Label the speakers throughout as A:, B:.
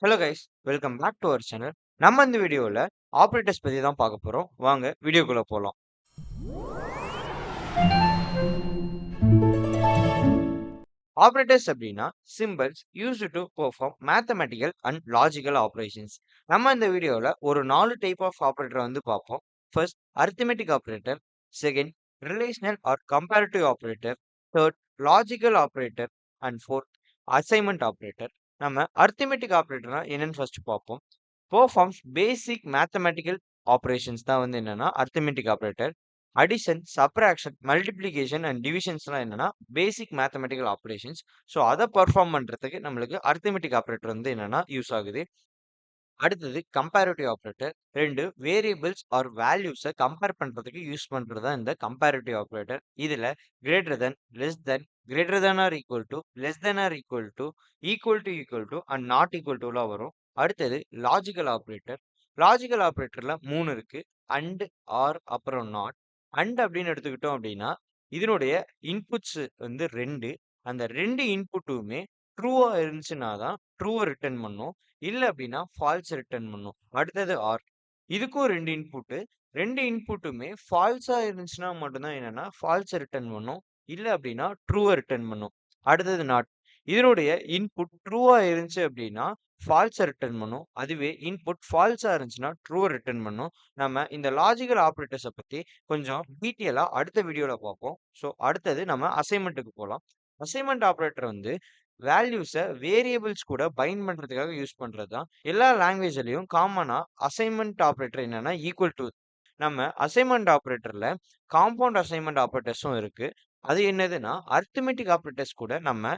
A: Hello guys, welcome back to our channel. நம்ம இந்த வீடியோவில் ஆப்ரேட்டர்ஸ் பற்றி தான் பார்க்க போகிறோம். வாங்க வீடியோக்குள்ளே போகலாம். ஆப்ரேட்டர்ஸ் அப்படின்னா symbols used to perform mathematical and logical operations. நம்ம இந்த வீடியோவில் ஒரு 4 டைப் ஆஃப் ஆப்ரேட்டரை வந்து பார்ப்போம். First, arithmetic operator. Second, relational or comparative operator. Third, logical operator. And fourth, assignment operator. நம்ம அரித்மெட்டிக் ஆப்ரேட்டர்னா என்னன்னு ஃபர்ஸ்ட் பார்ப்போம். பெர்ஃபார்ம்ஸ் பேசிக் மேத்தமெட்டிக்கல் ஆப்ரேஷன்ஸ் தான் வந்து என்னன்னா arithmetic operator. Addition, subtraction, multiplication and டிவிஷன்ஸ்லாம் என்னன்னா பேசிக் மேத்தமெட்டிக்கல் ஆப்ரேஷன்ஸ். ஸோ அதை பெர்ஃபார்ம் பண்றதுக்கு நம்மளுக்கு அரித்மெட்டிக் ஆப்ரேட்டர் வந்து என்னன்னா யூஸ் ஆகுது. அடுத்தது கம்பேரிட்டிவ் ஆப்ரேட்டர். 2 வேரியபிள்ஸ் ஆர் வேல்யூஸை கம்பேர் பண்றதுக்கு யூஸ் பண்றது தான் இந்த கம்பேரிட்டிவ் ஆப்ரேட்டர். இதுல greater than, less than, greater than or equal to, less than or equal to, equal to and not equal டுலாம் வரும். அடுத்தது லாஜிக்கல் ஆப்ரேட்டர். லாஜிக்கல் ஆப்ரேட்டர்ல 3 இருக்கு. அண்ட், ஆர், அப்புறம் நாட். அண்ட் அப்படின்னு எடுத்துக்கிட்டோம் அப்படின்னா இதனுடைய இன்புட்ஸ் வந்து 2. அந்த 2 இன்புட்டுமே ட்ரூவா இருந்துச்சுன்னா தான் ட்ரூவை ரிட்டர்ன் பண்ணும். இல்ல அப்படின்னா ஃபால்ஸ் ரிட்டர்ன் பண்ணும். அடுத்தது ஆர். இதுக்கும் 2 இன்புட். 2 இன்புட்டுமே ஃபால்ஸா இருந்துச்சுன்னா மட்டும் தான் என்னன்னா ஃபால்ஸ் ரிட்டர்ன் பண்ணும். இல்ல அப்படின்னா ட்ரூவ ரிட்டர்ன் பண்ணும். அடுத்தது நாட். இதனுடைய இன்புட் ட்ரூவா இருந்துச்சு அப்படின்னா ஃபால்ஸ ரிட்டர்ன் பண்ணும். அதுவே இன்புட் ஃபால்ஸா இருந்துச்சுன்னா ட்ரூவ ரிட்டர்ன் பண்ணும். நம்ம இந்த லாஜிக்கல் ஆப்பரேட்டர்ஸ பத்தி கொஞ்சம் டீட்டெயிலா அடுத்த வீடியோல பார்ப்போம். ஸோ அடுத்தது நம்ம அசைன்மென்ட்க்கு போலாம். அசைன்மென்ட் ஆப்பரேட்டர் வந்து வேல்யூஸ வேரியபிள்ஸ் கூட பைண்ட் பண்றதுக்காக யூஸ் பண்றது தான். எல்லா லாங்குவேஜ்லயும் காமனா அசைன்மென்ட் ஆப்பரேட்டர் என்னன்னா ஈக்குவல் டு. நம்ம அசைன்மென்ட் ஆப்பரேட்டர்ல காம்பவுண்ட் அசைன்மென்ட் ஆப்பரேட்டர்ஸும் இருக்கு. அது என்னதுன்னா அரித்மெட்டிக் ஆப்பரேட்டர்ஸ் கூட நம்ம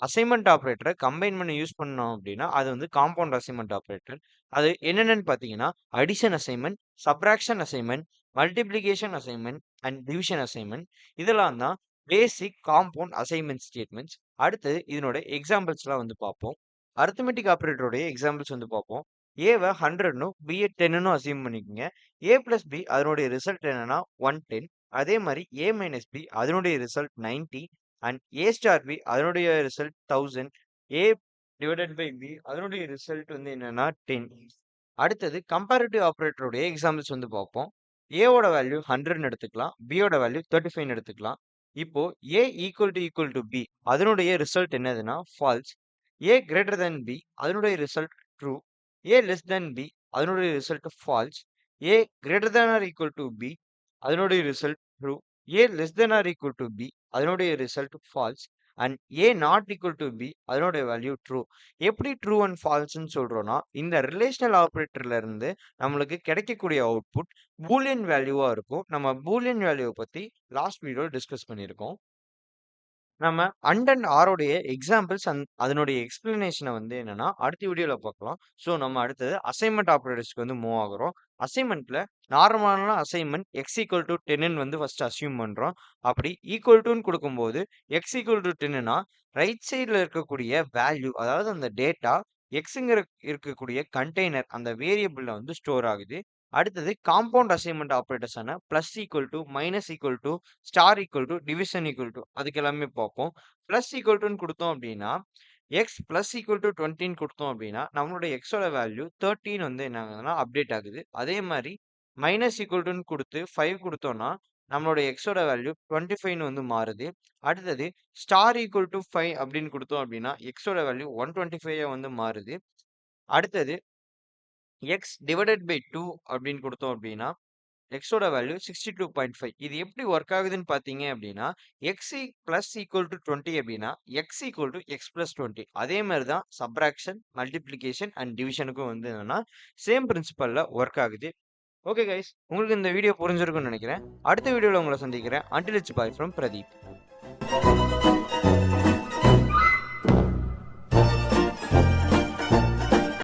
A: அசைன்மென்ட் ஆப்பரேட்டரை கம்பைன் பண்ணி யூஸ் பண்ணோம் அப்படின்னா அது வந்து காம்பவுண்ட் அசைன்மென்ட் ஆப்பரேட்டர். அது என்னென்னு பார்த்தீங்கன்னா addition assignment, subtraction assignment, multiplication assignment and division assignment. இதெல்லாம் தான் பேசிக் காம்பவுண்ட் அசைன்மென்ட் ஸ்டேட்மெண்ட்ஸ். அடுத்து இதனோட எக்ஸாம்பிள்ஸ்லாம் வந்து பார்ப்போம். அரித்மெட்டிக் ஆப்பரேட்டருடைய எக்ஸாம்பிள்ஸ் வந்து பார்ப்போம். ஏவை 100னும் பியை 10ன்னு அசியூம் பண்ணிக்கோங்க. ஏ பிளஸ் பி அதனுடைய ரிசல்ட் என்னன்னா 110. அதே மாதிரி ஏ மைனஸ் பி அதனுடைய result 90 and A star B அதனுடைய result 1000. A divided by B அதனுடைய ரிசல்ட் வந்து என்னன்னா 10. அடுத்தது கம்பேரிட்டிவ் ஆப்பரேட்டருடைய எக்ஸாம்பிள்ஸ் வந்து பார்ப்போம். ஏவோட வேல்யூ 100ன்னு எடுத்துக்கலாம். பியோட வேல்யூ 35ன்னு எடுத்துக்கலாம். இப்போ ஏ ஈக்குவல் டு பி அதனுடைய ரிசல்ட் என்னதுன்னா false. A greater than B அதனுடைய result true. A less than B அதனுடைய result false. A greater than or equal to B அதனுடைய result true. A less than or equal to B அதனுடைய result false. And A not equal to B அதனுடைய value true. எப்படி true and ஃபால்ஸ்ன்னு சொல்றோம்னா இந்த relational ஆப்பரேட்டர்ல இருந்து நம்மளுக்கு கிடைக்கக்கூடிய அவுட்புட் பூலியன் வேல்யூவா இருக்கும். நம்ம பூலியன் வேல்யூவை பத்தி லாஸ்ட் வீடியோல டிஸ்கஸ் பண்ணியிருக்கோம். நம்ம அண்ட் அண்ட் ஆரோடைய எக்ஸாம்பிள்ஸ் அதனுடைய எக்ஸ்பிளனேஷனை வந்து என்னன்னா அடுத்த வீடியோல பார்க்கலாம். ஸோ நம்ம அடுத்தது அசைன்மெண்ட் ஆப்பரேட்டர்ஸ்க்கு வந்து மூவ் ஆகுறோம். அசைன்மெண்ட்ல நார்மலான அசைன்மெண்ட் எக்ஸ் ஈக்குவல் டு 10 வந்து ஃபர்ஸ்ட் அசியூம் பண்றோம். அப்படி ஈக்குவல் டுன்னு கொடுக்கும்போது எக்ஸ் ஈக்குவல் டு 10னா ரைட் சைடில் இருக்கக்கூடிய வேல்யூ அதாவது அந்த டேட்டா எக்ஸுங்கிற இருக்கக்கூடிய கண்டெய்னர் அந்த வேரியபிள்ல வந்து ஸ்டோர் ஆகுது. அடுத்தது காம்பவுண்ட் அசைன்மெண்ட் ஆப்பரேட்டர்ஸான plus equal to, minus equal to, star equal to, division equal to அதுக்கு எல்லாமே பார்ப்போம். பிளஸ் ஈக்குவல் டுன்னு கொடுத்தோம் அப்படின்னா எக்ஸ் பிளஸ் ஈக்குவல் டு 20ன்னு கொடுத்தோம் அப்படின்னா நம்மளோட எக்ஸோட வேல்யூ 13 வந்து என்ன ஆகுதுன்னா அப்டேட் ஆகுது. அதே மாதிரி மைனஸ் ஈக்குவல் டுன்னு கொடுத்து 5 கொடுத்தோம்னா நம்மளோட எக்ஸோட வேல்யூ 25ன்னு வந்து மாறுது. அடுத்தது ஸ்டார் ஈக்குவல் டு 5 அப்படின்னு கொடுத்தோம் அப்படின்னா எக்ஸோட வேல்யூ 125 வந்து மாறுது. அடுத்தது எக்ஸ் டிவைடட் பை 2 அப்படின்னு கொடுத்தோம் அப்படின்னா எக்ஸோட வேல்யூ 62.5. இது எப்படி ஒர்க் ஆகுதுன்னு பார்த்தீங்க அப்படின்னா எக்ஸ் பிளஸ் ஈக்குவல் டு 20 அப்படின்னா X equal to X plus 20. அதே மாதிரி தான் சப்ராக்ஷன், மல்டிப்ளிகேஷன் அண்ட் டிவிஷனுக்கும் வந்து என்னன்னா சேம் பிரின்சிபல்ல ஒர்க் ஆகுது. ஓகே கைஸ், உங்களுக்கு இந்த வீடியோ புரிஞ்சிருக்கும்னு நினைக்கிறேன். அடுத்த வீடியோவில் உங்களை சந்திக்கிறேன். Until it's bye from Pradeep.